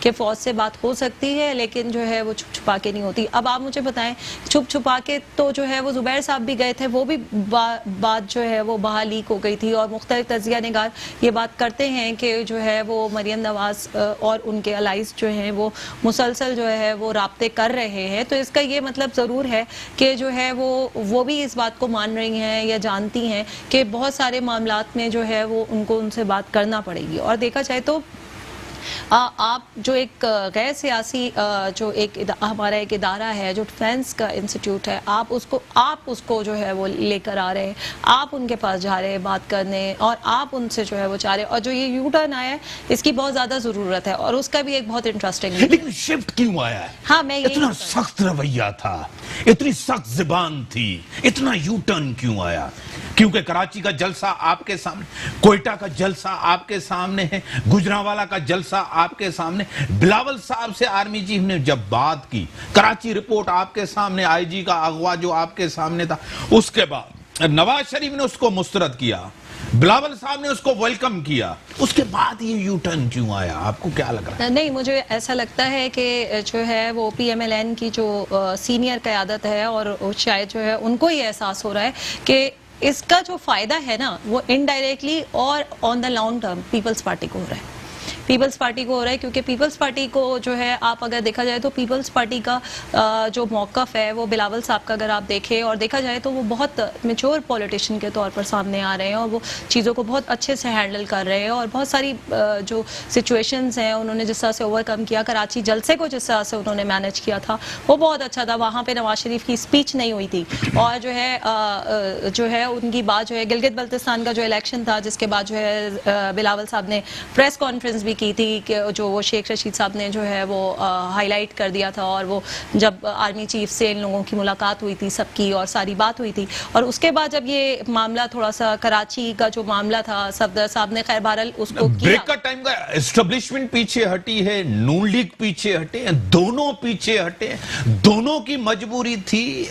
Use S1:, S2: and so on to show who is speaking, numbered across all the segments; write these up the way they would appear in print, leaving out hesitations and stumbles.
S1: کہ فوج سے بات ہو سکتی ہے لیکن جو ہے وہ چھپ چھپا کے نہیں ہوتی. اب آپ مجھے بتائیں, چھپ چھپا کے تو جو ہے وہ زبیر صاحب بھی گئے تھے, وہ بھی بات جو ہے وہ باہر لیک ہو گئی تھی, اور مختلف تجزیہ نگار یہ بات کرتے ہیں کہ جو ہے وہ مریم نواز اور ان کے الائز جو ہیں وہ مسلسل جو ہے وہ رابطے کر رہے ہیں. تو اس کا یہ مطلب ضرور ہے کہ جو ہے وہ بھی اس بات کو مان رہی ہیں یا جانتی ہیں کہ بہت سارے معاملات میں جو ہے وہ ان کو ان سے بات کرنا پڑے گی. اور دیکھا جائے تو آپ جو ایک غیر سیاسی جو ایک ہمارا ایک ادارہ ہے جو ڈیفینس کا انسٹیٹیوٹ ہے, آپ اس کو جو ہے وہ لے کر آ رہے ہیں, آپ ان کے پاس جا رہے ہیں بات کرنے, اور آپ ان سے جو ہے وہ چاہ رہے ہیں. اور جو یہ یو ٹرن آیا ہے اس کی بہت زیادہ ضرورت ہے, اور اس کا بھی ایک بہت انٹرسٹنگ.
S2: لیکن شفٹ کیوں آیا ہے؟
S1: ہاں, میں
S2: اتنا سخت رویہ تھا, اتنی سخت زبان تھی, اتنا یو ٹرن کیوں آیا؟ کیونکہ کراچی کا جلسہ آپ کے سامنے, کوئٹہ کا جلسہ آپ کے سامنے ہے, گجرانوالہ کا جلسہ آپ کے سامنے. بلاول صاحب سے آرمی چیف نے جب بات کی, کراچی رپورٹ آپ کے سامنے, آئی جی کا اغوا جو آپ کے سامنے تھا, اس کے بعد نواز شریف نے اس کو مسترد کیا, بلاول صاحب نے اس کو ویلکم کیا, اس کے بعد یہ یو ٹرن کیوں آیا؟ آپ کو کیا لگ رہا ہے؟
S1: نہیں, مجھے ایسا لگتا ہے کہ جو ہے وہ پی ایم ایل این کی جو سینئر قیادت ہے, اور شاید جو ہے ان کو یہ احساس ہو رہا ہے کہ اس کا جو فائدہ ہے نا وہ انڈائریکٹلی اور on the long term Peoples Party کو ہو رہا ہے. پیپلز پارٹی کو ہو رہا ہے کیونکہ پیپلز پارٹی کو جو ہے, آپ اگر دیکھا جائے تو پیپلز پارٹی کا جو موقف ہے وہ بلاول صاحب کا اگر آپ دیکھیں اور دیکھا جائے تو وہ بہت میچور پولیٹیشین کے طور پر سامنے آ رہے ہیں, اور وہ چیزوں کو بہت اچھے سے ہینڈل کر رہے ہیں, اور بہت ساری جو سچویشنز ہیں انہوں نے جس طرح سے اوور کم کیا. کراچی جلسے کو جس طرح سے انہوں نے مینیج کیا تھا وہ بہت اچھا تھا. وہاں پہ نواز شریف کی اسپیچ نہیں ہوئی تھی, اور جو ہے ان کی بات جو ہے گلگت بلتستان کا جو الیکشن تھا جس کے بعد جو ہے بلاول صاحب نے پریس کانفرنس بھی کی تھی کہ جو وہ شیخ رشید صاحب نے جو ہے وہ ہائی لائٹ کر دیا تھا, اور وہ جب آرمی چیف سے ان لوگوں کی ملاقات ہوئی تھی سب کی اور ساری بات ہوئی تھی, اور اس کے بعد جب یہ معاملہ تھوڑا سا کراچی کا جو معاملہ تھا صفدر صاحب نے خیر بہرحال اس کو کیا.
S2: بریک کا ٹائم کا اسٹیبلشمنٹ پیچھے ہٹی ہے, نون لیگ پیچھے ہٹے ہیں, دونوں پیچھے ہٹے, دونوں کی مجبوری تھی.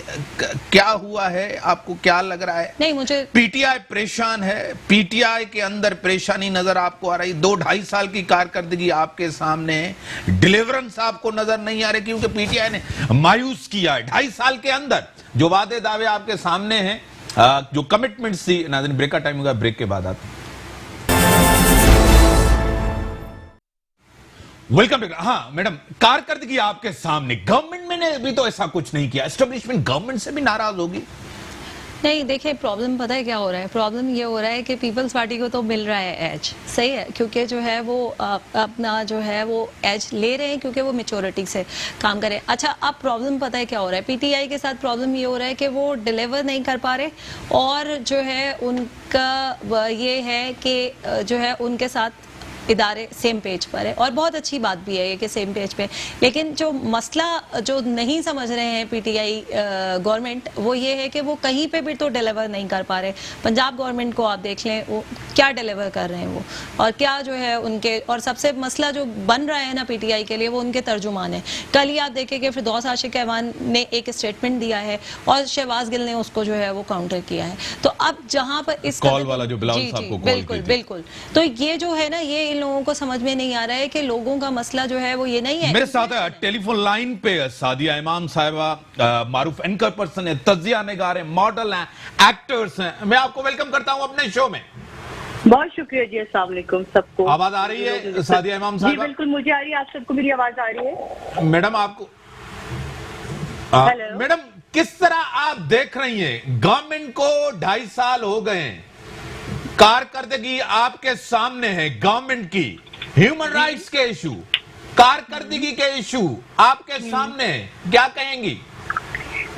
S2: کیا ہوا ہے آپ کو کیا لگ رہا ہے؟
S1: نہیں, مجھے
S2: پی ٹی آئی پریشان ہے, پی ٹی آئی کے اندر پریشانی نظر آپ کو آ رہی, 2-2.5 سال کی کارکردگی آپ کے سامنے ہے, ڈیلیورنس آپ کو نظر نہیں آ رہے کیونکہ پی ٹی آئی نے مایوس کیا ہے 2.5 سال کے اندر جو وعدے دعوے آپ کے سامنے ہیں, جو کمٹمنٹس تھی. ناظرین بریک کا ٹائم ہوگا, بریک کے بعد آپ ویلکم بیک. ہاں میڈم, کارکردگی آپ کے سامنے, گورنمنٹ میں نے بھی تو ایسا کچھ نہیں کیا, اسٹیبلشمنٹ گورنمنٹ سے بھی ناراض ہوگی.
S1: نہیں, دیکھیں پرابلم پتہ ہے کیا ہو رہا ہے, پرابلم یہ ہو رہا ہے کہ پیپلز پارٹی کو تو مل رہا ہے ایج, صحیح ہے, کیونکہ جو ہے وہ اپنا جو ہے وہ ایج لے رہے ہیں کیونکہ وہ میچورٹی سے کام کریں. اچھا, اب پرابلم پتہ ہے کیا ہو رہا ہے, پی ٹی آئی کے ساتھ پرابلم یہ ہو رہا ہے کہ وہ ڈیلیور نہیں کر پا رہے, اور جو ہے ان کا یہ ہے کہ جو ہے ان کے ساتھ ادارے سیم پیج پر ہے, اور بہت اچھی بات بھی ہے کہ سیم پیج پہ, لیکن جو مسئلہ جو نہیں سمجھ رہے ہیں پی ٹی آئی گورنمنٹ وہ یہ ہے کہ وہ کہیں پہ بھی تو ڈیلیور نہیں کر پا رہے. پنجاب گورنمنٹ کو آپ دیکھ لیں, وہ کیا ڈیلیور کر رہے ہیں وہ, اور کیا جو ہے ان کے, اور سب سے مسئلہ جو بن رہا ہے نا پی ٹی آئی کے لیے وہ ان کے ترجمان ہیں. کل ہی آپ دیکھیں کہ فردوس عاشق اعوان نے ایک اسٹیٹمنٹ دیا ہے اور شہباز گل نے اس کو جو ہے وہ کاؤنٹر کیا ہے. تو اب جہاں پر اس
S2: کال والا جو بلاول صاحب کو کال کی تھی,
S1: بالکل, تو یہ جو ہے نا یہ ان لوگوں کو سمجھ میں نہیں آ رہا ہے کہ لوگوں کا مسئلہ جو ہے وہ یہ نہیں ہے.
S2: میرے ساتھ ہے ٹیلی فون لائن پہ سعدیہ امام صاحبہ, معروف اینکر پرسن ہے, تجزیہ نگار ہیں, ماڈل ہیں, ایکٹرز ہیں. میں آپ کو ویلکم کرتا ہوں اپنے شو میں.
S3: بہت شکریہ جی, السلام علیکم سب کو.
S2: آواز آ رہی ہے سعدیہ امام صاحبہ؟
S3: جی بالکل مجھے آ رہی ہے, آپ سب کو میری آواز آ رہی ہے؟
S2: میڈم آپ کو میڈم کس طرح آپ دیکھ رہی ہیں گورنمنٹ کو 2.5 سال ہو گئے ہیں, کارکردگی آپ کے سامنے ہے گورنمنٹ کی, ہیومن رائٹس کے ایشو, کارکردگی کے ایشو آپ کے سامنے ہے, کیا کہیں گی؟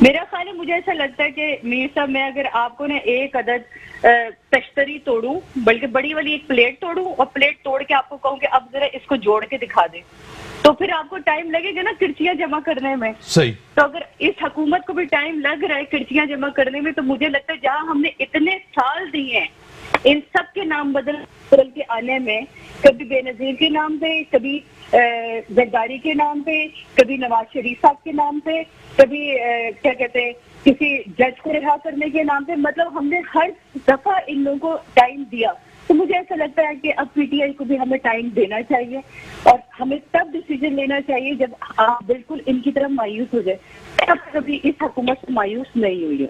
S3: میرا خیال ہے, مجھے ایسا لگتا ہے کہ میر صاحب میں اگر آپ کو نا ایک عدد تشتری توڑوں, بلکہ بڑی والی ایک پلیٹ توڑوں اور پلیٹ توڑ کے آپ کو کہوں کہ اب ذرا اس کو جوڑ کے دکھا دیں, تو پھر آپ کو ٹائم لگے گا نا کرچیاں جمع کرنے میں.
S2: صحیح.
S3: تو اگر اس حکومت کو بھی ٹائم لگ رہا ہے کرچیاں جمع کرنے میں, تو مجھے لگتا ہے جہاں ہم نے اتنے سال دیے ہیں ان سب کے نام بدل کے آنے میں, کبھی بے نظیر کے نام پہ, کبھی زرداری کے نام پہ, کبھی نواز شریف صاحب کے نام پہ, کبھی کیا کہتے ہیں کسی جج کو رہا کرنے کے نام پہ, مطلب ہم نے ہر دفعہ ان لوگوں کو ٹائم دیا. تو مجھے ایسا لگتا ہے کہ اب پی ٹی آئی کو بھی ہمیں ٹائم دینا چاہیے اور ہمیں تب ڈیسیجن لینا چاہیے جب آپ بالکل ان کی طرف مایوس ہو جائے. اب کبھی اس حکومت سے مایوس نہیں ہوئی ہے.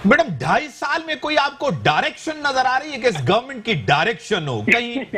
S2: میڈم 2.5 سال میں کوئی آپ کو ڈائریکشن نظر آ رہی ہے کہ اس گورنمنٹ کی ڈائریکشن ہو کہیں؟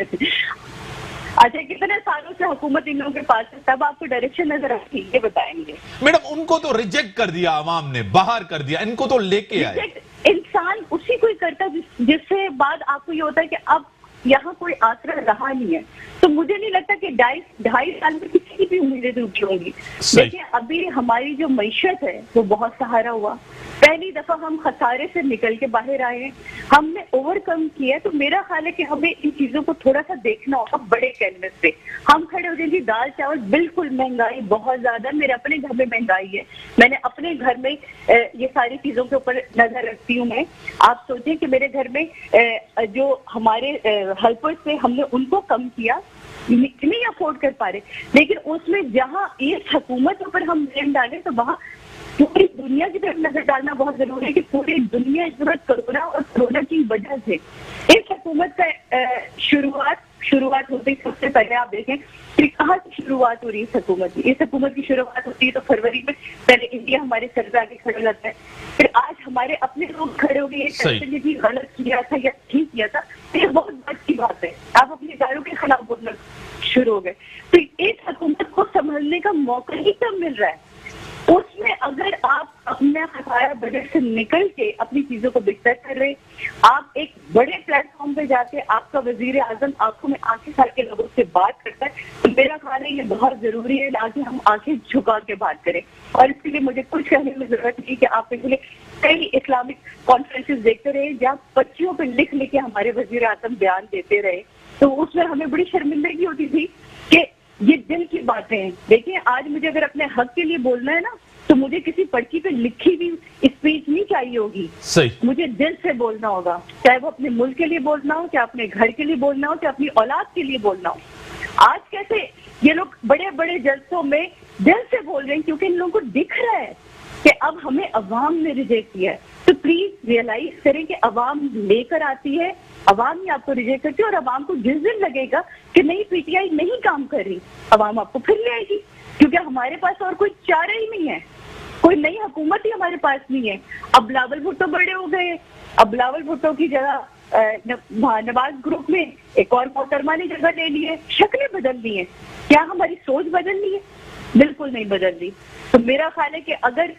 S3: اچھا کتنے سالوں سے حکومت ان لوگوں کے پاس ہے تب آپ کو ڈائریکشن نظر آتی ہے یہ بتائیں گے؟
S2: میڈم ان کو تو ریجیکٹ کر دیا عوام نے, باہر کر دیا, ان کو تو لے کے آئے.
S3: انسان اسی کو ہی کرتا جس سے بعد آپ کو یہ ہوتا ہے کہ اب یہاں کوئی آسرا رہا نہیں ہے. تو مجھے نہیں لگتا کہ 2.5 سال میں کسی کی بھی امیدیں ٹوٹی ہوں گی. دیکھیں ابھی ہماری جو معیشت ہے وہ بہت سہارا ہوا. پہلی دفعہ ہم خسارے سے نکل کے باہر آئے ہیں, ہم نے اوور کم کیا. تو میرا خیال ہے کہ ہمیں ان چیزوں کو تھوڑا سا دیکھنا ہوگا بڑے کینوس پہ. ہم کھڑے ہو جائیں گے دال چاول بالکل مہنگائی بہت زیادہ, میرے اپنے گھر میں مہنگائی ہے, میں نے اپنے گھر میں یہ ساری چیزوں کے اوپر نظر رکھتی ہوں. میں آپ سوچیں کہ میرے گھر میں جو ہمارے ہیلپرز تھے ہم نے ان کو کم کیا, نہیں افورڈ کر پا رہے, لیکن اس میں جہاں اس حکومت پر ہم بلیم ڈالیں تو وہاں پوری دنیا کی طرف نظر ڈالنا بہت ضروری ہے کہ پوری دنیا اس وقت کرونا اور کرونا کی وجہ سے اس حکومت کا شروعات ہوتی سب سے پہلے آپ دیکھیں کہ کہاں سے شروعات ہو رہی ہے اس حکومت کی شروعات ہوتی ہے تو فروری میں پہلے انڈیا ہمارے سر پہ آگے کھڑا جاتا ہے, پھر آج ہمارے اپنے لوگ کھڑے ہو گئے یہ غلط کیا تھا یا ٹھیک کیا تھا. یہ بہت اچھی بات ہے, آپ اپنے اداروں کے خلاف بولنا شروع ہو گئے. تو اس حکومت کو سنبھلنے کا موقع ہی کم مل رہا ہے. اس میں اگر آپ اپنا خسارہ بجٹ سے نکل کے اپنی چیزوں کو بہتر کر رہے, آپ ایک بڑے پلیٹ فارم پہ جا کے آپ کا وزیر اعظم آنکھوں میں آنکھیں ڈال کے لوگوں سے بات کرتا ہے, تو میرا خیال ہے یہ بہت ضروری ہے تاکہ ہم آنکھیں جھکا کے بات کریں. اور اس کے لیے مجھے کچھ کہنے میں ضرورت نہیں کہ آپ کے لیے کئی اسلامک کانفرنسز دیکھتے رہے جہاں بچیوں پہ لکھ کے ہمارے وزیر اعظم بیان دیتے رہے, تو اس میں ہمیں بڑی شرمندگی ہوتی تھی کہ یہ دل کی باتیں ہیں. دیکھیں آج مجھے اگر اپنے حق کے لیے بولنا ہے نا تو مجھے کسی پرچی پہ لکھی ہوئی اسپیچ نہیں چاہیے ہوگی, مجھے دل سے بولنا ہوگا, چاہے وہ اپنے ملک کے لیے بولنا ہو, چاہے اپنے گھر کے لیے بولنا ہو, چاہے اپنی اولاد کے لیے بولنا ہو. آج کیسے یہ لوگ بڑے بڑے جلسوں میں دل سے بول رہے ہیں کیونکہ ان لوگوں کو دکھ رہا ہے کہ اب ہمیں عوام نے ریجیکٹ کیا ہے. تو پلیز ریئلائز کریں کہ عوام لے کر آتی ہے, عوام ہی آپ کو ریجیکٹ کرتی ہے, اور عوام کو جس دن لگے گا کہ نہیں پی ٹی آئی نہیں کام کر رہی, عوام آپ کو پھر لے آئے گی, کیونکہ ہمارے پاس اور کوئی چارہ ہی نہیں ہے, کوئی نئی حکومت ہی ہمارے پاس نہیں ہے. اب بلاول بھٹو بڑے ہو گئے, اب بلاول بھٹو کی جگہ نواز گروپ میں ایک اور محترمہ نے جگہ لے لی ہے. شکلیں بدل دی ہیں, کیا ہماری سوچ بدل لی ہے؟ بالکل نہیں بدل لی. تو میرا خیال ہے کہ اگر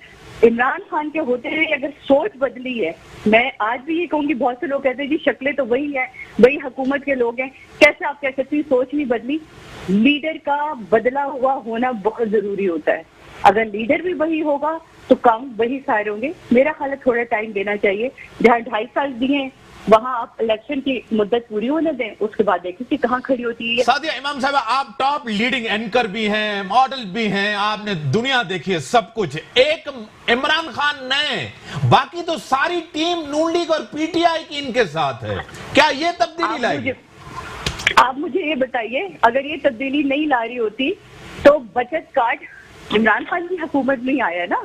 S3: عمران خان کے ہوتے ہوئے اگر سوچ بدلی ہے, میں آج بھی یہ کہوں گی, بہت سے لوگ کہتے ہیں جی شکلیں تو وہی ہیں, وہی حکومت کے لوگ ہیں, کیسے آپ کہہ سکتی سوچ نہیں بدلی؟ لیڈر کا بدلا ہوا ہونا بہت ضروری ہوتا ہے. اگر لیڈر بھی وہی ہوگا تو کام وہی سارے ہوں گے. میرا خیال ہے تھوڑا ٹائم دینا چاہیے, جہاں 2.5 سال دیے ہیں وہاں آپ الیکشن کی مدت پوری ہونے دیں, اس کے بعد دیکھیں کہ کہاں کھڑی ہوتی ہے.
S2: سعدیہ امام صاحبہ آپ ٹاپ لیڈنگ اینکر بھی ہیں, ماڈل بھی ہیں, آپ نے دنیا دیکھی ہے, سب کچھ. ایک عمران خان نئے, باقی تو ساری ٹیم نون لیگ اور پی ٹی آئی کی ان کے ساتھ ہے, کیا یہ تبدیلی لائے گی؟
S3: آپ مجھے یہ بتائیے, اگر یہ تبدیلی نہیں لا رہی ہوتی تو بچت کارڈ عمران خان کی حکومت میں ہی آیا نا,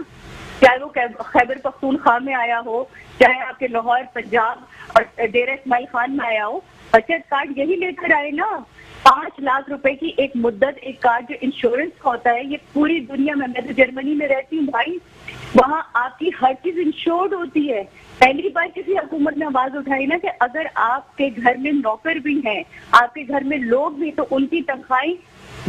S3: چاہے وہ خیبر پختونخوا میں آیا ہو, چاہے آپ کے لاہور پنجاب اور ڈیرہ اسماعیل خان میں آیا ہو, بچت کارڈ یہی لے کر آئے نا. 5 لاکھ روپے کی ایک مدت, ایک کارڈ جو انشورنس کا ہوتا ہے, یہ پوری دنیا میں, میں تو جرمنی میں رہتی ہوں بھائی, وہاں آپ کی ہر چیز انشورڈ ہوتی ہے. پہلی بار کسی حکومت نے آواز اٹھائی نا کہ اگر آپ کے گھر میں نوکر بھی ہیں, آپ کے گھر میں لوگ بھی, تو ان کی تنخواہیں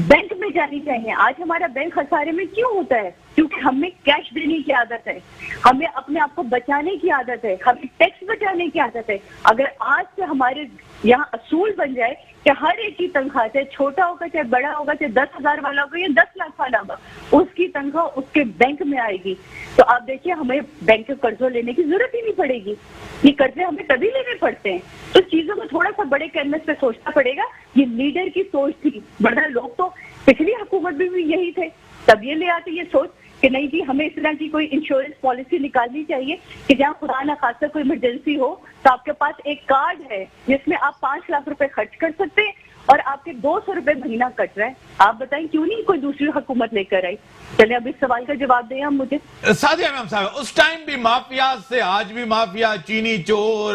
S3: بینک میں جانی چاہیے. آج ہمارا بینک خسارے میں کیوں ہوتا ہے؟ کیونکہ ہمیں کیش دینے کی عادت ہے, ہمیں اپنے آپ کو بچانے کی عادت ہے, ہمیں ٹیکس بچانے کی عادت ہے. اگر آج سے ہمارے یہاں اصول بن جائے کہ ہر ایک کی تنخواہ, چاہے چھوٹا ہوگا چاہے بڑا ہوگا, چاہے 10,000 والا ہوگا یا 10 لاکھ والا ہوگا, اس کی تنخواہ اس کے بینک میں آئے گی, تو آپ دیکھیے ہمیں بینک سے قرضوں لینے کی ضرورت ہی نہیں پڑے گی. یہ قرضے ہمیں تبھی لینے پڑتے ہیں. تو چیزوں کو تھوڑا سا بڑے کینوس پہ سوچنا پڑے گا. یہ لیڈر کی سوچ تھی, ورنہ لوگ تو پچھلی حکومت میں بھی یہی تھے, تب یہ لے آتے یہ سوچ کہ نہیں جی ہمیں اس طرح کی کوئی انشورنس پالیسی نکالنی چاہیے کہ جہاں خدا نہ خاصہ کوئی ایمرجنسی ہو تو آپ کے پاس ایک کارڈ ہے جس میں آپ 5 لاکھ روپے خرچ کر سکتے ہیں, اور آپ کے 200 روپے مہینہ کٹ رہا ہے. آپ بتائیں کیوں نہیں کوئی دوسری حکومت لے کر آئی؟ چلے اب اس سوال کا جواب دیں ہم مجھے.
S2: سعدیہ امام صاحب، اس ٹائم بھی مافیا سے آج بھی مافیا، چینی چور،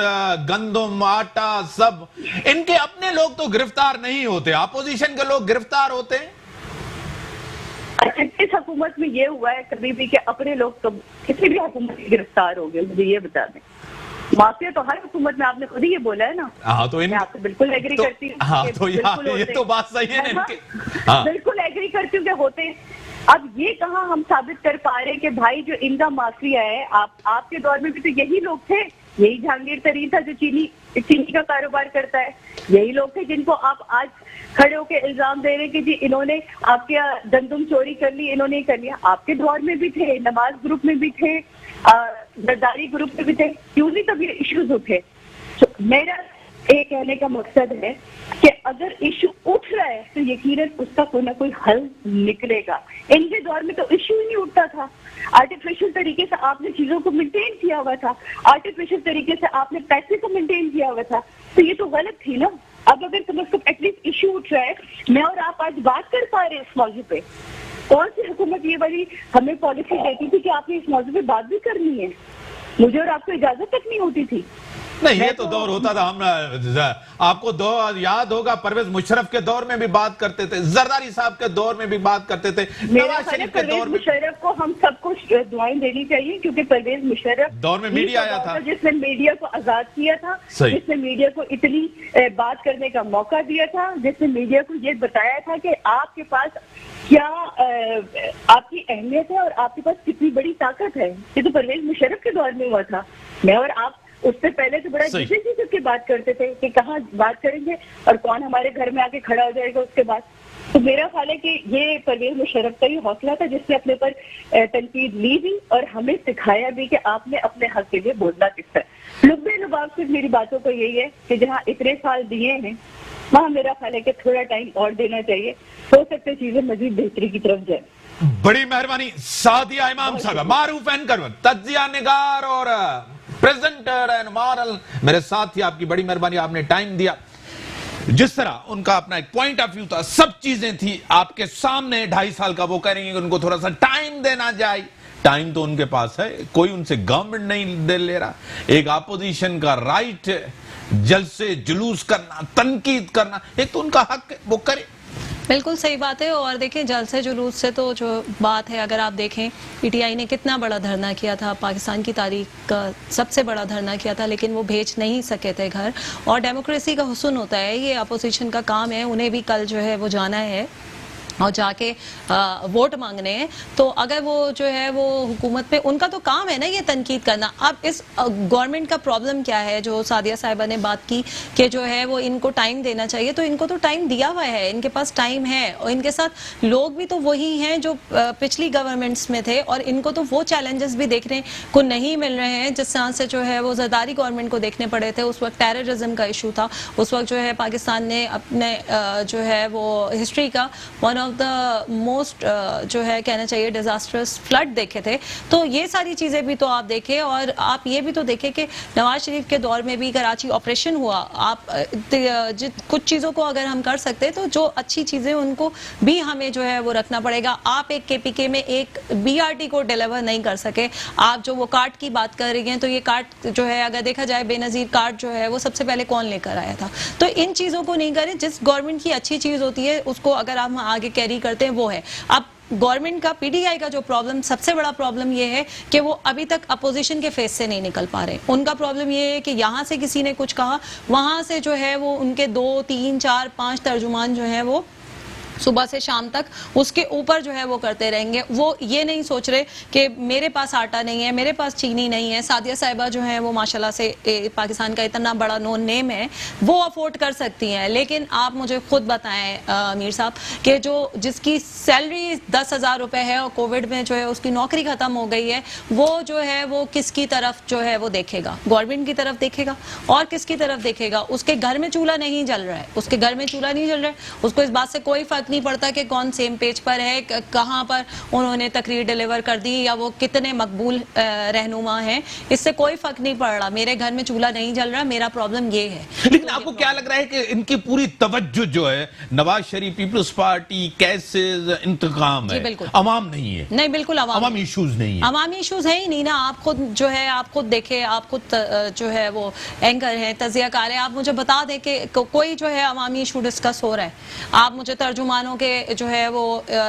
S2: گندم، آٹا، سب ان کے اپنے لوگ تو گرفتار نہیں ہوتے، اپوزیشن کے لوگ گرفتار ہوتے ہیں.
S3: اس حکومت میں یہ ہوا ہے کبھی بھی کہ اپنے لوگ تو کسی بھی حکومت میں گرفتار ہو گئے؟ مجھے یہ بتا دیں. مافیا تو ہر حکومت میں، آپ نے خود ہی یہ بولا ہے نا.
S2: ہاں تو
S3: میں آپ سے بالکل ایگری کرتی ہوں.
S2: ہاں تو یہ تو بات صحیح ہے ان کے. ہاں
S3: بالکل ایگری کرتی ہوں کہ ہوتے ہیں. اب یہ کہاں ہم ثابت کر پا رہے ہیں کہ بھائی جو ان کا مافیا ہے، آپ کے دور میں بھی تو یہی لوگ تھے. یہی جہانگیر ترین تھا جو چینی کا کاروبار کرتا ہے. یہی لوگ تھے جن کو آپ آج کھڑے ہو کے الزام دے رہے ہیں کہ جی انہوں نے آپ کے گندم چوری کر لی، انہوں نے کر لیا. آپ کے دور میں بھی تھے، نواز گروپ میں بھی تھے، زرداری گروپ میں بھی تھے. کیوں نہیں تب یہ ایشوز اٹھے؟ میرا یہ کہنے کا مقصد ہے کہ اگر ایشو اٹھ رہا ہے تو یقیناً اس کا کوئی نہ کوئی حل نکلے گا. ان کے دور میں تو ایشو ہی نہیں اٹھتا تھا. آرٹیفیشل طریقے سے آپ نے چیزوں کو مینٹین کیا ہوا تھا، آرٹیفیشل طریقے سے آپ نے پیسے کو مینٹین کیا ہوا تھا. تو یہ تو غلط تھی نا. اب اگر کم از کم ایٹ لیسٹ ایشو اٹھ رہا ہے، میں اور آپ آج بات کر پا رہے ہیں اس موضوع پہ. کون سی حکومت یہ والی ہمیں پالیسی دیتی تھی کہ آپ نے اس موضوع پہ بات بھی کرنی ہے؟ مجھے اور آپ کو اجازت تک نہیں ہوتی تھی.
S2: نہیں، یہ تو دور ہوتا تھا. ہم آپ کو یاد ہوگا پرویز مشرف کے دور میں بھی بات کرتے تھے، زرداری صاحب کے دور میں بھی بات کرتے تھے، نواز شریف کے دور میں.
S3: مشرف کو ہم سب کو دعائیں دینی چاہیے کیونکہ پرویز مشرف
S2: دور میں میڈیا آیا تھا
S3: جس نے میڈیا کو آزاد کیا تھا، جس نے میڈیا کو اتنی بات کرنے کا موقع دیا تھا، جس نے میڈیا کو یہ بتایا تھا کہ آپ کے پاس کیا آپ کی اہمیت ہے اور آپ کے پاس کتنی بڑی طاقت ہے. یہ تو پرویز مشرف کے دور میں ہوا تھا. میں اور آپ اس سے پہلے تو بڑا جیسے کی بات کرتے تھے کہ کہاں بات کریں گے اور کون ہمارے گھر میں آ کے کھڑا ہو جائے گا اس کے بعد. تو میرا خیال ہے کہ یہ پرویز مشرف کا ہی حوصلہ تھا جس نے اپنے پر تنقید لی بھی اور ہمیں سکھایا بھی کہ آپ نے اپنے حق کے لیے بولنا کس طرح. لبے لباب صرف میری باتوں کا یہی ہے کہ جہاں اتنے سال دیے ہیں وہاں میرا خیال ہے کہ تھوڑا ٹائم اور دینا چاہیے. ہو سکتے چیزیں مزید بہتری کی طرف جائیں.
S2: بڑی مہربانی سعدیہ امام صاحب، معروف اینکر، تجزیہ نگار اور پریزنٹر اینڈ مارل، میرے ساتھ ہی. آپ کی بڑی مہربانی، آپ نے ٹائم دیا. جس طرح ان کا اپنا ایک پوائنٹ آف ویو تھا، سب چیزیں تھی آپ کے سامنے. 2.5 سال کا وہ کہہ رہی ہیں کہ ان کو تھوڑا سا ٹائم دینا جائے. ٹائم تو ان کے پاس ہے، کوئی ان سے گورنمنٹ نہیں دے لے رہا. ایک اپوزیشن کا رائٹ ہے جلسے جلوس کرنا، تنقید کرنا، ایک تو ان کا حق ہے، وہ کرے.
S1: بالکل صحیح بات ہے. اور دیکھیں جلسے جلوس سے تو جو بات ہے، اگر آپ دیکھیں پی ٹی آئی نے کتنا بڑا دھرنا کیا تھا، پاکستان کی تاریخ کا سب سے بڑا دھرنا کیا تھا، لیکن وہ بھیج نہیں سکے تھے گھر. اور ڈیموکریسی کا حسن ہوتا ہے، یہ اپوزیشن کا کام ہے. انہیں بھی کل جو ہے وہ جانا ہے اور جا کے ووٹ مانگنے ہیں. تو اگر وہ جو ہے وہ حکومت پہ، ان کا تو کام ہے نا یہ تنقید کرنا. اب اس گورنمنٹ کا پرابلم کیا ہے جو سعدیہ صاحبہ نے بات کی کہ جو ہے وہ ان کو ٹائم دینا چاہیے، تو ان کو تو ٹائم دیا ہوا ہے، ان کے پاس ٹائم ہے. اور ان کے ساتھ لوگ بھی تو وہی ہیں جو پچھلی گورنمنٹس میں تھے، اور ان کو تو وہ چیلنجز بھی دیکھنے کو نہیں مل رہے ہیں جس طرح سے جو ہے وہ زرداری گورنمنٹ کو دیکھنے پڑے تھے. اس وقت ٹیررزم کا ایشو تھا، اس وقت جو ہے پاکستان نے اپنے جو ہے وہ ہسٹری کا ون آف دا موسٹ جو ہے کہنا چاہیے ڈیزاسٹرس فلڈ دیکھے تھے. تو یہ ساری چیزیں بھی تو آپ دیکھیں. اور آپ یہ بھی تو دیکھیں کہ نواز شریف کے دور میں بھی کراچی آپریشن ہوا. آپ کچھ چیزوں کو اگر ہم کر سکتے تو جو اچھی چیزیں ان کو بھی ہمیں جو ہے وہ رکھنا پڑے گا. آپ ایک کے پی کے میں ایک بی آر ٹی کو ڈیلیور نہیں کر سکے. آپ جو وہ کارڈ کی بات کر رہی ہیں تو یہ کارڈ جو ہے اگر دیکھا جائے بے نظیر کارڈ جو ہے وہ سب سے پہلے کون لے کر آیا تھا. تو ان چیزوں کو نہیں کریں. جس گورنمنٹ کی اچھی چیز ہوتی ہے اس کو اگر ہم آگے کیری کرتے ہیں وہ ہے. اب گورنمنٹ کا پی ٹی آئی کا جو پرابلم، سب سے بڑا پرابلم یہ ہے کہ وہ ابھی تک اپوزیشن کے فیس سے نہیں نکل پا رہے. ان کا پرابلم یہ ہے کہ یہاں سے کسی نے کچھ کہا، وہاں سے جو ہے وہ ان کے 2 3 4 5 ترجمان جو ہیں وہ صبح سے شام تک اس کے اوپر جو ہے وہ کرتے رہیں گے. وہ یہ نہیں سوچ رہے کہ میرے پاس آٹا نہیں ہے، میرے پاس چینی نہیں ہے. سعدیہ صاحبہ جو ہیں وہ ماشاءاللہ سے پاکستان کا اتنا بڑا نون نیم ہے، وہ افورڈ کر سکتی ہیں. لیکن آپ مجھے خود بتائیں امیر صاحب کہ جس کی سیلری 10,000 روپے ہے اور کووڈ میں جو ہے اس کی نوکری ختم ہو گئی ہے، وہ جو ہے وہ کس کی طرف جو ہے وہ دیکھے گا؟ گورنمنٹ کی طرف دیکھے گا اور کس کی طرف دیکھے گا؟ اس کے گھر میں چولہا نہیں جل رہا ہے، اس کے گھر میں چولہا نہیں جل رہا ہے، اس کو اس بات سے کوئی فرق نہیں پڑتا کہ کون سیم پیج پر ہے, کہاں پر انہوں نے تقریر ڈیلیور کر دی یا وہ کتنے مقبول رہنما ہیں, اس سے کوئی فرق نہیں پڑ رہا. میرے گھر میں چولہا نہیں جل رہا, میرا پرابلم یہ ہے.
S2: لیکن آپ کو کیا لگ رہا ہے کہ ان کی پوری توجہ جو ہے Nawaz Sharif, Peoples party, cases, انتقام ہے, عوام نہیں ہے؟
S1: نہیں, بالکل
S2: عوامی ایشوز نہیں ہیں.
S1: عوامی ایشوز ہے ہی نہیں نا. آپ خود جو ہے, آپ خود دیکھیں, آپ خود جو ہے وہ اینکر ہیں, تجزیہ کار ہیں, آپ مجھے بتا دیں کہ کوئی جو ہے عوامی ایشو ڈسکس ہو رہا ہے. آپ مجھے ترجمانوں کے جو ہے وہ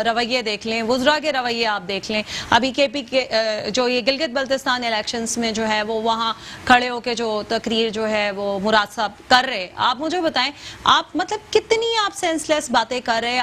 S1: رویے دیکھ لیں, وزراء کے رویے آپ دیکھ لیں. ابھی کے پی کے جو یہ گلگت بلتستان الیکشنز میں جو ہے وہ وہاں کھڑے ہو کے جو تقریر جو ہے وہ مراد صاحب کر رہے, آپ مجھے بتائیں آپ مطلب کتنی آپ سینس لیس باتیں کر رہے ہیں.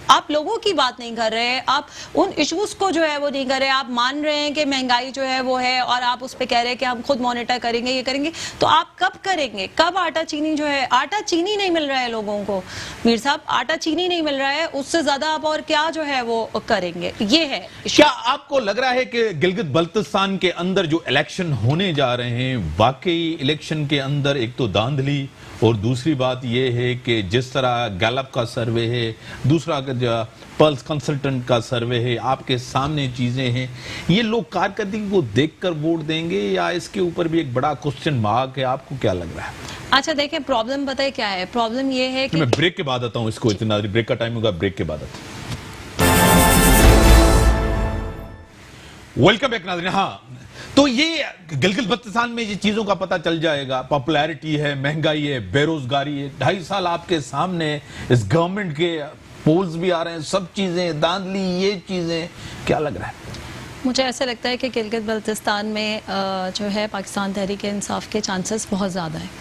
S1: آپ لوگوں کی بات نہیں کر رہے, آپ ان ایشوز کو جو ہے وہ نہیں کر رہے. آپ مان رہے ہیں کہ مہنگائی جو ہے وہ ہے اور آپ اس پہ کہہ رہے ہیں کہ ہم خود مانیٹر کریں گے, یہ کریں گے. تو آپ کب کریں گے؟ کب آٹا چینی جو ہے, آٹا چینی نہیں مل رہا ہے لوگوں کو میر صاحب, آٹا چینی نہیں مل رہا ہے, اس سے زیادہ آپ اور کیا جو ہے وہ کریں گے؟ یہ ہے.
S2: کیا آپ کو لگ رہا ہے کہ گلگت بلتستان کے اندر جو الیکشن ہونے جا رہے ہیں, واقعی الیکشن کے اندر ایک تو داندلی, اور دوسری بات یہ ہے کہ جس طرح گیلپ کا سروے ہے, دوسرا جو پلس کنسلٹنٹ کا سروے ہے, آپ کے سامنے چیزیں ہیں, یہ لوگ کارکردگی کو دیکھ کر ووٹ دیں گے یا اس کے اوپر بھی ایک بڑا کوسچن مارک ہے؟ آپ کو کیا لگ رہا ہے؟
S1: اچھا دیکھیں, پرابلم بتائیں کیا ہے. پرابلم یہ ہے کہ
S2: میں بریک کے بعد آتا ہوں, اس کو اتنا بریک کا ٹائم ہوگا, بریک کے بعد آتا ہوں. ویلکم بیک ناظرین. ہاں, تو یہ گلگت بلتستان میں یہ چیزوں کا پتہ چل جائے گا. پاپولیرٹی ہے, مہنگائی ہے, بے روزگاری ہے, 2.5 سال آپ کے سامنے, اس گورنمنٹ کے پولز بھی آ رہے ہیں, سب چیزیں, داندلی, یہ چیزیں, کیا لگ رہا ہے؟
S1: مجھے ایسا لگتا ہے کہ گلگت بلتستان میں جو ہے پاکستان تحریک انصاف کے چانسز بہت زیادہ ہیں,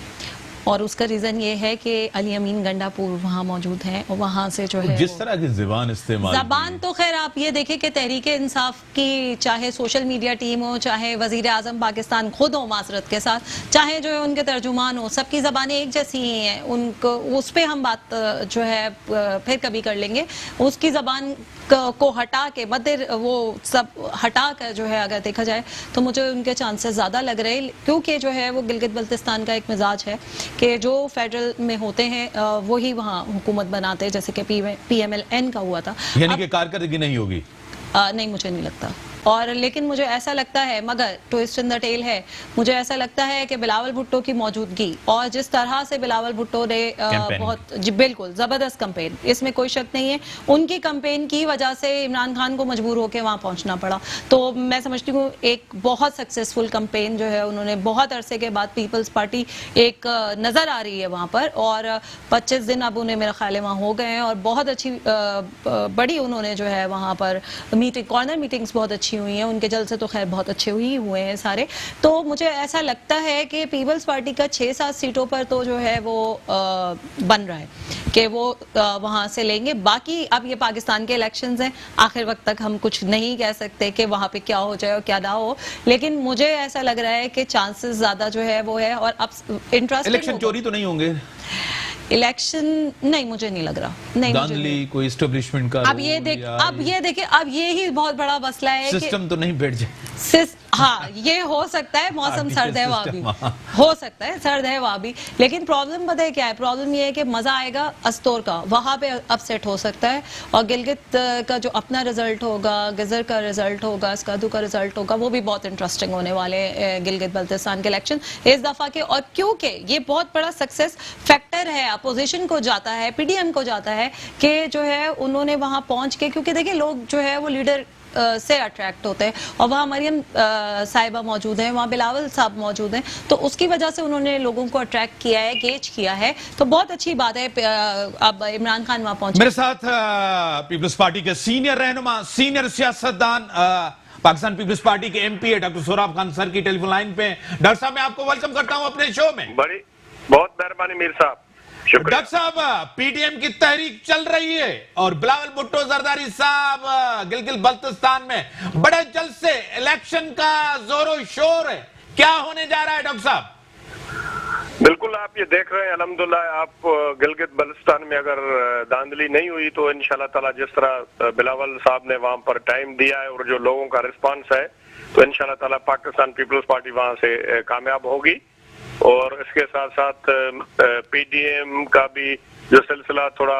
S1: اور اس کا ریزن یہ ہے کہ علی امین گنڈا پور وہاں موجود ہیں, اور وہاں سے جو ہے
S2: جس طرح کی زبان استعمال,
S1: زبان تو خیر آپ یہ دیکھیں کہ تحریک انصاف کی چاہے سوشل میڈیا ٹیم ہو, چاہے وزیر اعظم پاکستان خود ہو معذرت کے ساتھ, چاہے جو ہے ان کے ترجمان ہو, سب کی زبانیں ایک جیسی ہی ہیں. ان کو اس پہ ہم بات جو ہے پھر کبھی کر لیں گے. اس کی زبان کو ہٹا کے وہ سب ہٹا کر جو ہے اگر دیکھا جائے تو مجھے ان کے چانسز زیادہ لگ رہے, کیونکہ جو ہے وہ گلگت بلتستان کا ایک مزاج ہے کہ جو فیڈرل میں ہوتے ہیں وہی وہاں حکومت بناتے ہیں, جیسے کہ پی ایم ایل این کا ہوا تھا.
S2: یعنی کہ کارکردگی نہیں ہوگی؟
S1: نہیں, مجھے نہیں لگتا. اور لیکن مجھے ایسا لگتا ہے, مگر ٹوئسٹ ان دا ٹیل ہے, مجھے ایسا لگتا ہے کہ بلاول بھٹو کی موجودگی اور جس طرح سے بلاول بھٹو نے بہت جی بالکل زبردست کمپین, اس میں کوئی شک نہیں ہے, ان کی کمپین کی وجہ سے عمران خان کو مجبور ہو کے وہاں پہنچنا پڑا. تو میں سمجھتی ہوں ایک بہت سکسیسفل کمپین جو ہے انہوں نے بہت عرصے کے بعد پیپلز پارٹی ایک نظر آ رہی ہے وہاں پر, اور 25 دن اب انہیں میرا خیال ہے وہاں ہو گئے ہیں, اور بہت اچھی بڑی انہوں نے جو ہے وہاں پر میٹنگ, کارنر میٹنگز بہت اچھی ہوئی ہیں, ان کے جلسے تو خیر بہت اچھے ہوئے ہیں سارے. تو مجھے ایسا لگتا ہے کہ پیپلز پارٹی کا 6-7 سیٹوں پر تو جو ہے وہ بن رہا ہے کہ وہ وہاں سے لیں گے. باقی اب یہ پاکستان کے الیکشنز ہیں, آخر وقت تک ہم کچھ نہیں کہہ سکتے کہ وہاں پہ کیا ہو جائے اور کیا نہ ہو, لیکن مجھے ایسا لگ رہا ہے کہ چانسز زیادہ جو ہے وہ ہے. اور اب انٹرسٹ
S2: الیکشن چوری تو نہیں ہوں گے؟
S1: الیکشن نہیں, مجھے نہیں لگ رہا. نہیں,
S2: داندلی کوئی اسٹیبلشمنٹ کا
S1: اب یہ دیکھیں اب یہی بہت بڑا مسئلہ ہے کہ
S2: سسٹم تو نہیں بیٹھ جائے.
S1: ہاں, یہ ہو سکتا ہے, موسم سرد ہے وہاں بھی, ہو سکتا ہے سرد ہے وہاں بھی, لیکن پرابلم پتہ ہے کیا ہے؟ پرابلم یہ ہے کہ مزہ آئے گا استور کا, وہاں پہ اپ سیٹ ہو سکتا ہے, اور گلگت کا جو اپنا رزلٹ ہوگا, گزر کا رزلٹ ہوگا, اسکادو کا رزلٹ ہوگا, وہ بھی بہت انٹرسٹنگ ہونے والے گلگت بلتستان کے الیکشن اس دفعہ کے. اور کیونکہ یہ بہت بڑا سکسیس فیکٹر ہے, اپوزیشن کو جاتا ہے, پی ڈی ایم کو جاتا ہے کہ جو ہے انہوں نے وہاں پہنچ کے, کیونکہ دیکھیں لوگ جو ہے وہ لیڈر سے اٹریکٹ ہوتے ہیں, اور وہاں مریم صاحبہ موجود ہیں, وہاں بلاول صاحب موجود ہیں, تو اس کی وجہ سے انہوں نے لوگوں کو اٹریکٹ کیا ہے, گیج کیا ہے, تو بہت اچھی بات ہے. اب عمران خان وہاں پہنچے.
S2: میرے ساتھ پیپلز پارٹی کے سینئر رہنما, سینئر سیاستدان, پاکستان پیپلز پارٹی کے ایم پی ہے ڈاکٹر سہراب خان سر کی ٹیلی فون لائن پہ. ڈاکٹر صاحب میں آپ کو ویلکم کرتا ہوں اپنے شو میں.
S4: بڑی بہت مہربانی میر صاحب, شکریہ.
S2: ڈاکٹر صاحب, پی ٹی ایم کی تحریک چل رہی ہے اور بلاول بھٹو زرداری صاحب گلگت بلتستان میں بڑے جلسے, الیکشن کا زور و شور ہے, کیا ہونے جا رہا ہے ڈاکٹر صاحب؟
S4: بالکل آپ یہ دیکھ رہے ہیں, الحمدللہ آپ گلگت بلتستان میں اگر داندلی نہیں ہوئی تو انشاءاللہ تعالی جس طرح بلاول صاحب نے وہاں پر ٹائم دیا ہے اور جو لوگوں کا رسپانس ہے, تو انشاءاللہ تعالی پاکستان پیپلز پارٹی وہاں سے کامیاب ہوگی. اور اس کے ساتھ ساتھ پی ڈی ایم کا بھی جو سلسلہ تھوڑا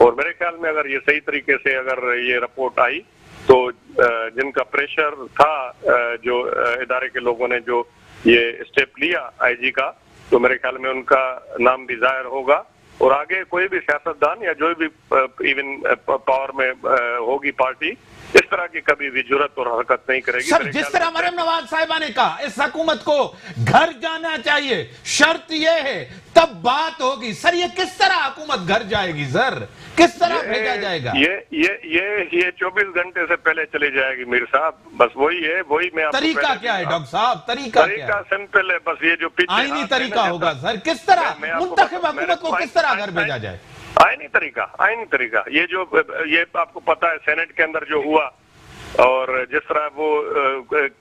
S4: اور میرے خیال میں اگر یہ صحیح طریقے سے اگر یہ رپورٹ آئی تو جن کا پریشر تھا جو ادارے کے لوگوں نے جو یہ اسٹیپ لیا آئی جی کا، تو میرے خیال میں ان کا نام بھی ظاہر ہوگا، اور آگے کوئی بھی سیاستدان یا جو بھی ایون پاور میں ہوگی پارٹی اس طرح کی کبھی بھی جرات اور حرکت نہیں کرے گی.
S2: سر جس طرح مریم نواز صاحبہ نے کہا اس حکومت کو گھر جانا چاہیے، شرط یہ ہے تب بات ہوگی. سر یہ کس طرح حکومت گھر جائے گی؟ سر کس طرح بھیجا جائے گا؟
S4: یہ 24 گھنٹے سے پہلے چلی جائے گی میر صاحب، بس وہی ہے. وہی میں
S2: طریقہ کیا ہے ڈاکٹر صاحب؟ طریقہ
S4: سمپل ہے، بس یہ جو پیچھے
S2: آئینی طریقہ ہوگا. سر کس طرح منتخب حکومت کو کس طرح گھر بھیجا جائے؟
S4: آئینی طریقہ یہ آپ کو پتا ہے سینٹ کے اندر جو ہوا اور جس طرح وہ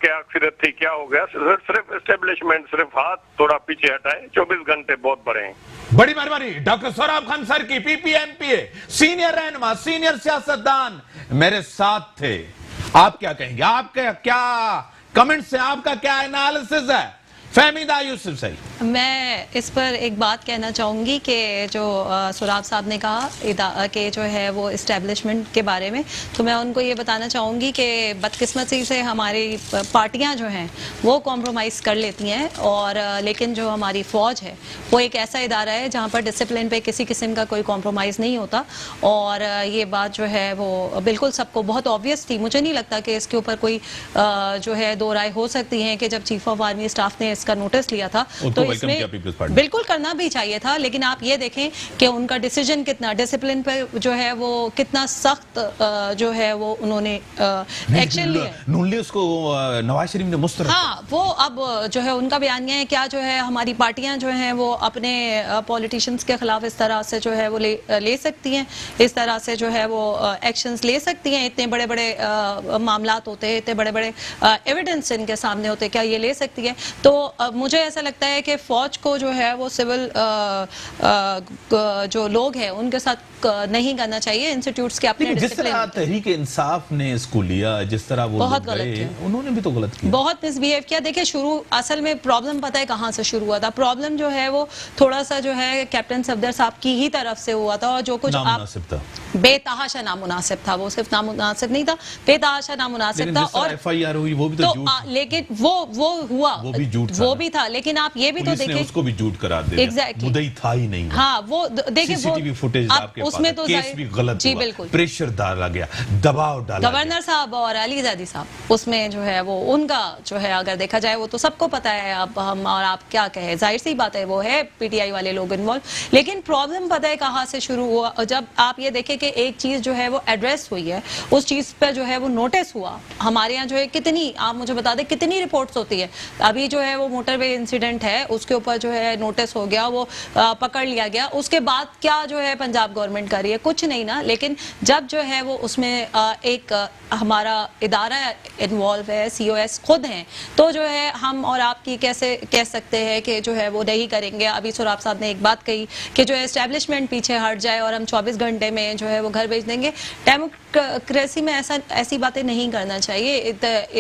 S4: کیا اکثریت تھی، کیا ہو گیا. صرف اسٹیبلشمنٹ صرف ہاتھ تھوڑا پیچھے ہٹائے، 24 گھنٹے بہت بڑے ہیں.
S2: بڑی مہربانی. ڈاکٹر سوراب خان سر کی P P M P A senior رہنما، سینئر سیاستدان میرے ساتھ تھے. آپ کیا کہیں گے؟ آپ کا کیا کمنٹس ہیں؟ آپ کا کیا انالیسز ہے؟ فہمیدہ یوسف صحیح.
S1: میں اس پر ایک بات کہنا چاہوں گی کہ جو سوراب صاحب نے کہا کہ جو ہے وہ اسٹیبلشمنٹ کے بارے میں، تو میں ان کو یہ بتانا چاہوں گی کہ بدقسمتی سے ہماری پارٹیاں جو ہیں وہ کمپرومائز کر لیتی ہیں، اور لیکن جو ہماری فوج ہے وہ ایک ایسا ادارہ ہے جہاں پر ڈسپلن پہ کسی قسم کا کوئی کمپرومائز نہیں ہوتا. اور یہ بات جو ہے وہ بالکل سب کو بہت آبویس تھی. مجھے نہیں لگتا کہ اس کے اوپر کوئی جو ہے دو رائے ہو سکتی ہیں کہ جب چیف آف آرمی اسٹاف نے کا نوٹس لیا تھا تو اس میں بالکل کرنا بھی چاہیے تھا. لیکن آپ یہ دیکھیں کہ ان کا ڈیسیجن کتنا ڈسپلن پہ جو ہے وہ کتنا سخت جو ہے وہ انہوں نے ایکشن لیا.
S2: اس کو نواز شریف نے مسترد.
S1: ہاں وہ اب جو ہے ان کا بیانیہ ہے کیا جو ہے ہماری پارٹیاں جو ہیں وہ اپنے پولیٹیشینز کے خلاف اس طرح سے جو ہے وہ لے سکتی ہیں، اس طرح سے جو ہے وہ ایکشنز لے سکتی ہیں. اتنے بڑے بڑے معاملات ہوتے ہیں، اتنے بڑے بڑے ایویڈنس ان کے سامنے ہوتے ہیں، کیا یہ لے سکتی ہے؟ تو مجھے ایسا لگتا ہے کہ فوج کو جو ہے وہ سول جو لوگ ہیں ان کے ساتھ نہیں کرنا چاہیے. انسٹیٹیوٹس کے اپنے
S2: جس طرح تحریک انصاف نے اس کو لیا، جس طرح وہ
S1: بہت غلط کیا،
S2: انہوں نے بھی تو غلط کیا،
S1: بہت مس بیہیو کیا. دیکھیں شروع اصل میں پرابلم پتہ ہے کہاں سے شروع ہوا تھا. پرابلم جو ہے وہ تھوڑا سا جو ہے کیپٹن صفدر صاحب کی ہی طرف سے ہوا تھا، اور جو کچھ
S2: نامناسب تھا،
S1: بے تحاشا نامناسب تھا. وہ صرف نامناسب نہیں تھا، بے تحاشا نامناسب تھا. اور
S2: ایف آئی آر ہوئی وہ بھی تو جھوٹ،
S1: لیکن وہ ہوا،
S2: وہ بھی جھوٹ، وہ
S1: بھی تھا. لیکن آپ یہ بھی تو دیکھیں
S2: اس کو بھی جھوٹ قرار دے دیا، مدعی تھا ہی نہیں.
S1: ہاں وہ دیکھیں
S2: سی ٹی وی فوٹیج آپ کے پاس، کیس بھی غلط
S1: جی
S2: ہوا،
S1: بالکل
S2: پریشر ڈالا گیا، دباؤ ڈالا.
S1: گورنر صاحب اور علی زیدی صاحب اس میں جو ہے وہ ان کا جو ہے اگر دیکھا جائے وہ تو سب کو پتا ہے. اب ہم اور آپ کیا کہیں، ظاہر سی بات ہے وہ ہے پی ٹی آئی والے لوگ انوالو. لیکن پرابلم پتہ ہے کہاں سے شروع ہوا؟ جب آپ یہ دیکھیں کہ ایک چیز جو ہے وہ ایڈریس ہوئی ہے، اس چیز پہ جو ہے وہ نوٹس ہوا. ہمارے یہاں جو ہے کتنی، آپ مجھے بتا دیں کتنی رپورٹس ہوتی ہے. ابھی جو ہے وہ موٹر وے انسیڈنٹ ہے، اس کے اوپر جو ہے نوٹس ہو گیا، وہ پکڑ لیا گیا. اس کے بعد کیا جو ہے پنجاب گورنمنٹ کر رہی ہے؟ کچھ نہیں نا. لیکن جب جو ہے وہ اس میں ایک ہمارا ادارہ انوالو ہے، سی او ایس خود ہیں، تو جو ہے ہم اور آپ کی کیسے کہہ سکتے ہیں کہ جو ہے وہ نہیں کریں گے؟ ابھی سوراب صاحب نے ایک بات کہی کہ جو ہے اسٹیبلشمنٹ پیچھے ہٹ جائے اور ہم 24 گھنٹے میں جو ہے وہ گھر بھیج دیں گے. ڈیموکریسی میں ایسی باتیں نہیں کرنا چاہیے.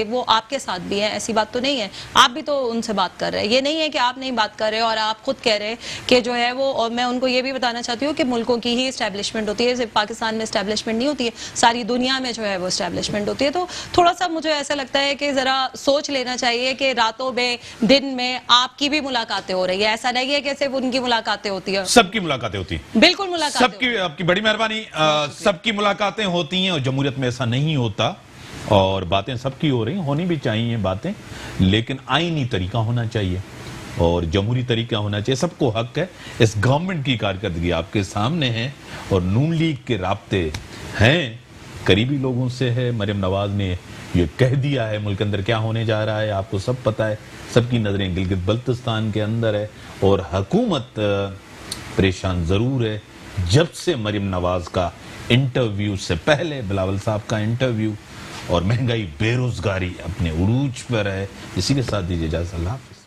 S1: وہ آپ کے ساتھ بھی ہیں، ایسی بات تو نہیں ہے. آپ بھی تو ان سے بات کر رہے ہیں، یہ نہیں ہے کہ آپ نہیں بات کر رہے اور آپ خود کہہ رہے کہ جو ہے وہ. اور میں ان کو یہ بھی بتانا چاہتی ہوں کہ ملکوں کی ہی اسٹیبلشمنٹ ہوتی ہے، صرف پاکستان میں اسٹیبلشمنٹ نہیں ہوتی ہے، ساری دنیا میں جو ہے وہ اسٹیبلشمنٹ ہوتی ہے. تو تھوڑا سا مجھے ایسا لگتا ہے کہ ذرا سوچ لینا چاہیے کہ راتوں میں دن میں آپ کی بھی ملاقاتیں ہو رہی ہے. ایسا نہیں ہے کہ صرف ان کی ملاقاتیں ہوتی ہیں،
S2: سب کی ملاقاتیں ہوتی ہیں.
S1: بالکل ملاقاتیں
S2: سب کی. آپ کی بڑی مہربانی. سب کی ملاقاتیں ہوتی ہیں اور جمہوریت میں ایسا نہیں ہوتا، اور باتیں سب کی ہو رہی ہیں، ہونی بھی چاہیے باتیں، لیکن آئینی طریقہ ہونا چاہیے اور جمہوری طریقہ ہونا چاہیے. سب کو حق ہے. اس گورنمنٹ کی کارکردگی آپ کے سامنے ہے اور نون لیگ کے رابطے ہیں، قریبی لوگوں سے ہے. مریم نواز نے یہ کہہ دیا ہے ملک اندر کیا ہونے جا رہا ہے، آپ کو سب پتہ ہے. سب کی نظریں گلگت بلتستان کے اندر ہے اور حکومت پریشان ضرور ہے. جب سے مریم نواز کا انٹرویو سے پہلے بلاول صاحب کا انٹرویو، اور مہنگائی بے روزگاری اپنے عروج پر ہے. اسی کے ساتھ دیجیے اجازت. اللہ حافظ.